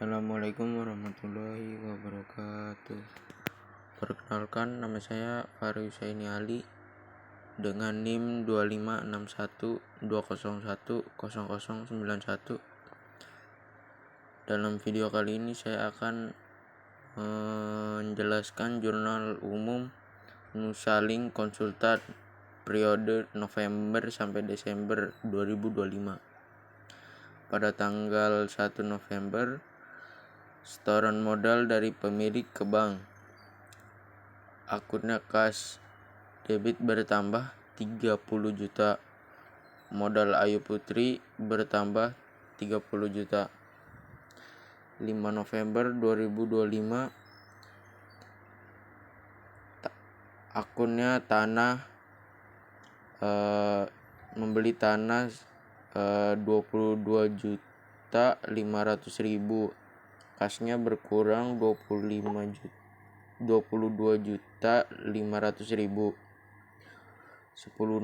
Assalamualaikum warahmatullahi wabarakatuh. Perkenalkan, nama saya Fahri Husaini Ali dengan NIM 25612010091. Dalam video kali ini saya akan menjelaskan jurnal umum Nusaling Konsultan periode November sampai Desember 2025. Pada tanggal 1 November, setoran modal dari pemilik ke bank. Akunnya kas debit bertambah 30 juta. Modal Ayu Putri bertambah 30 juta. 5 November 2025, akunnya tanah membeli tanah 22.500.000. Kasnya berkurang 22.500.000. 10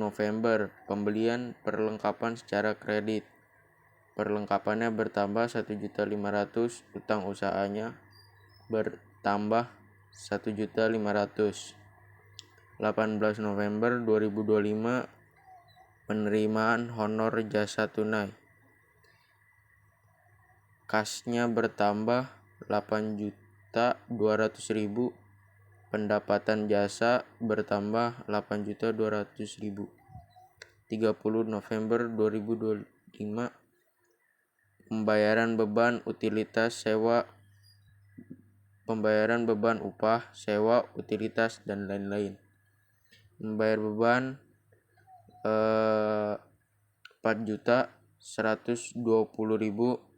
November, pembelian perlengkapan secara kredit. Perlengkapannya bertambah 1.500.000, utang usahanya bertambah 1.500.000. 18 November 2025, penerimaan honor jasa tunai. Kasnya bertambah 8.200.000, pendapatan jasa bertambah 8.200.000. 30 November 2025, pembayaran beban utilitas sewa, pembayaran beban upah, sewa, utilitas, dan lain-lain. Membayar beban 4.120.000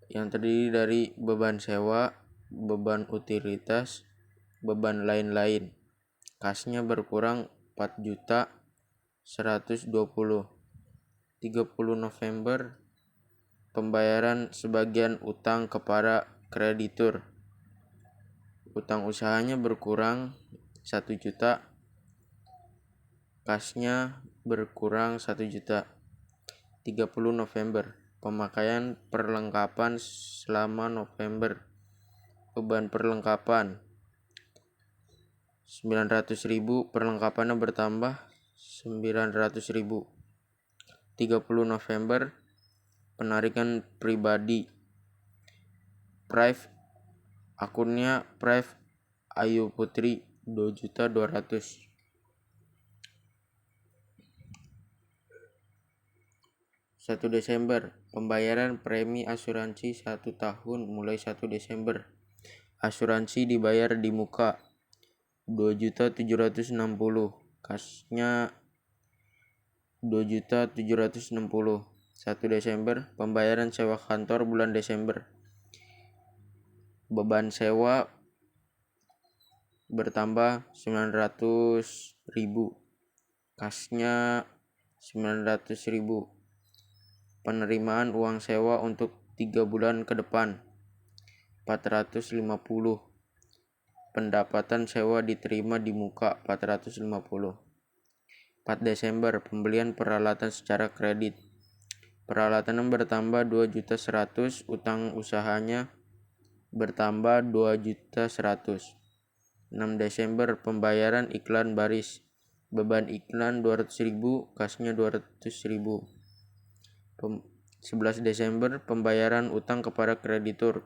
yang terdiri dari beban sewa, beban utilitas, beban lain-lain. Kasnya berkurang 4.120. 30 November, pembayaran sebagian utang kepada kreditur. Utang usahanya berkurang 1 juta. Kasnya berkurang 1 juta. 30 November, pemakaian perlengkapan selama November. Beban perlengkapan 900.000, perlengkapannya bertambah 900.000. 30 November, penarikan pribadi. Prive, akunnya Prive Ayu Putri 2.200.000. 1 Desember, pembayaran premi asuransi 1 tahun mulai 1 Desember. Asuransi dibayar di muka 2.760.000. Kasnya 2.760.000. 1 Desember, pembayaran sewa kantor bulan Desember. Beban sewa bertambah 900.000. Kasnya 900.000. Penerimaan uang sewa untuk 3 bulan ke depan 450. Pendapatan sewa diterima di muka 450. 4 Desember, pembelian peralatan secara kredit. Peralatan bertambah 2.100.000, utang usahanya bertambah 2.100.000. 6 Desember, pembayaran iklan baris. Beban iklan 200.000, kasnya 200.000. 11 Desember, pembayaran utang kepada kreditur.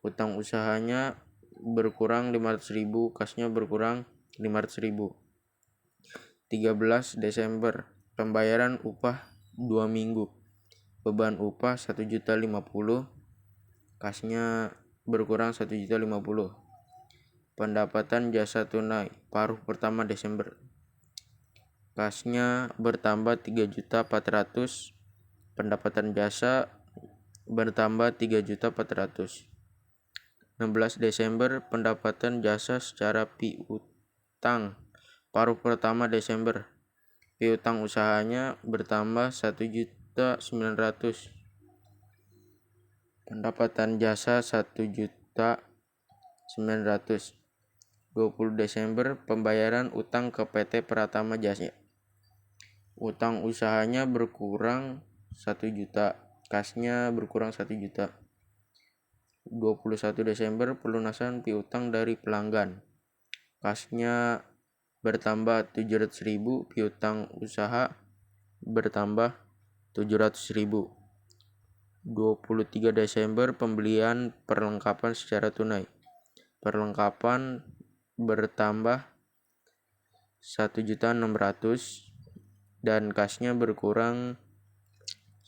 Utang usahanya berkurang 500.000, kasnya berkurang 500.000. 13 Desember, pembayaran upah 2 minggu. Beban upah 1.050.000, kasnya berkurang 1.050.000. Pendapatan jasa tunai paruh pertama Desember. Kasnya bertambah 3.400.000. Pendapatan jasa bertambah 3.400.000. 16 Desember, pendapatan jasa secara piutang paruh pertama Desember. Piutang usahanya bertambah 1.900.000. Pendapatan jasa 1.900.000. 20 Desember, pembayaran utang ke PT Pratama Jasa. Utang usahanya berkurang 1 juta. kasnya berkurang 1 juta. 21 Desember pelunasan piutang dari pelanggan, kasnya bertambah 700.000, piutang usaha bertambah 700.000. 23 Desember pembelian perlengkapan secara tunai, perlengkapan bertambah 1.600.000 dan kasnya berkurang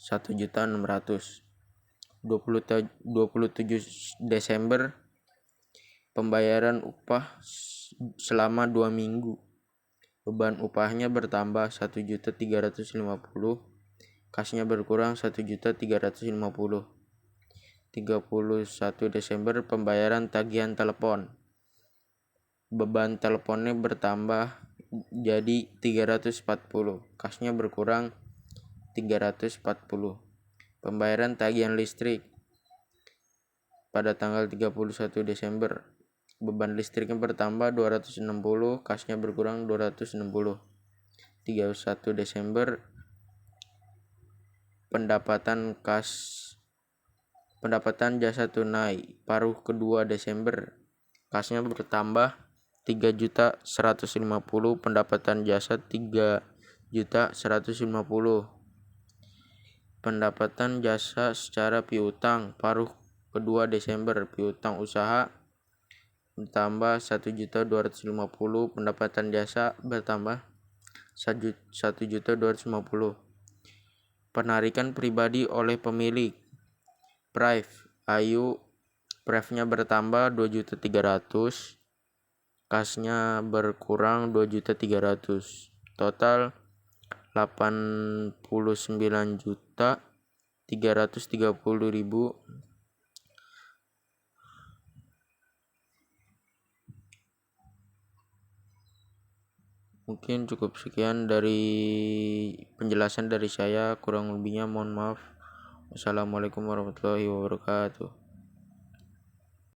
1.600.000. 27 Desember pembayaran upah selama 2 minggu, beban upahnya bertambah 1.350.000, kasnya berkurang 1.350.000. 31 Desember pembayaran tagihan telepon, beban teleponnya bertambah jadi 340, kasnya berkurang 340. Pembayaran tagihan listrik pada tanggal 31 Desember, beban listriknya bertambah 260, kasnya berkurang 260. 31 Desember pendapatan jasa tunai paruh kedua Desember, kasnya bertambah 3.150, pendapatan jasa 3.150. Pendapatan jasa secara piutang paruh kedua Desember, piutang usaha bertambah 1.250, pendapatan jasa bertambah 1.250. Penarikan pribadi oleh pemilik, Prive-nya bertambah 2.300.000, kasnya berkurang 2.300.000. Total 89.330.000. Mungkin cukup sekian dari penjelasan dari saya, kurang lebihnya mohon maaf. Wassalamualaikum warahmatullahi wabarakatuh.